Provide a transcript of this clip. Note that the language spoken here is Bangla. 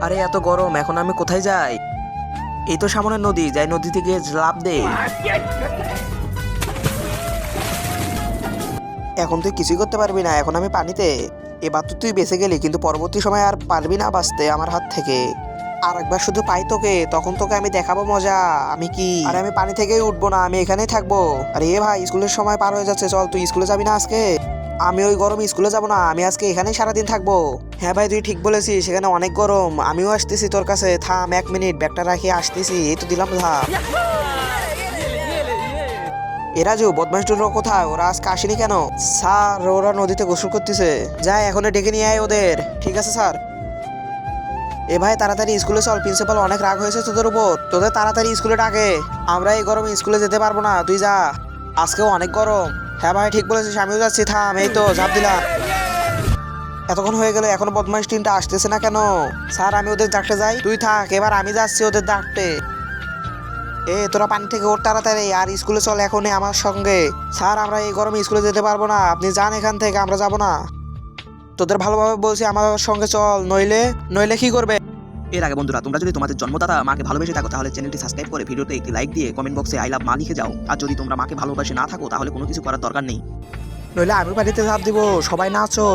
আরে এত গরম, এখন আমি কোথায় যাই? এই তো সামনে নদী, যাই নদী থেকে লাফ দে। এখন তুই কিছুই করতে পারবি না, এখন আমি পানিতে। এবার তো তুই বেঁচে গেলি, কিন্তু পরবর্তী সময় আর পারবি না বাঁচতে আমার হাত থেকে। আর একবার শুধু পাই তোকে, তখন তোকে আমি দেখাবো মজা। আমি কি, আরে আমি পানি থেকেই উঠবো না, আমি এখানেই থাকবো। আরে এ ভাই, স্কুলের সময় পার হয়ে যাচ্ছে, চল তুই স্কুলে যাবি না আজকে? আমি ওই গরমে স্কুলে যাব না, আমি আজকে এখানেই সারাদিন থাকবো। হ্যাঁ ভাই, তুই ঠিক বলেছিস, সেখানে অনেক গরম। আমিও আসতেছি তোর কাছে, থাম 1 মিনিট, ব্যাগটা রাখি আসতেছি। এই তো দিলাম ধাপ। এরা যে বদমাশ দুটো কোথায়, ওরা আজকে আসেনি কেন? স্যার, ওরা নদীতে গোসল করতেছে। যাই এখন ডেকে নিয়ে আয় ওদের। ঠিক আছে স্যার। এ ভাই তাড়াতাড়ি স্কুলে চল, প্রিন্সিপাল অনেক রাগ হয়েছে তোদের উপর। তোদের তাড়াতাড়ি স্কুলে ডাকে। আমরা এই গরমে স্কুলে যেতে পারবো না, তুই যা। আজকেও অনেক গরম। হ্যাঁ ভাই ঠিক বলেছিস, আমিও যাচ্ছি, থাম। এই তো ঝাঁপ দিলাম। এতক্ষণ হয়ে গেল, এখনো বদমাইশ টিমটা আসতেছে না কেন? স্যার, আমি ওদের ডাকতে যাই, তুই থাক, এবার আমি যাচ্ছি ওদের ডাকতে। এ তোরা পানি থেকে ওঠ তাড়াতাড়ি, আর স্কুলে চল এখনই আমার সঙ্গে। স্যার, আমরা এই গরমে স্কুলে যেতে পারবো না, আপনি যান এখান থেকে, আমরা যাব না। তোদের ভালোভাবে বলছি, আমার সঙ্গে চল, নইলে নইলে কি করবে? এর আগে বন্ধুরা, তোমরা যদি তোমাদের জন্মদাতা মাকে ভালোবেসে থাকো তাহলে চ্যানেলটি সাবস্ক্রাইব করে ভিডিওতে একটি লাইক দিয়ে কমেন্ট বক্সে আই লাভ মা লিখে যাও। আর যদি তোমরা মাকে ভালোবাসে না থাকো তাহলে কোনো কিছু করার দরকার নেই। নইলে আমি পানিতে ঝাঁপ দিব, সবাই নাচো।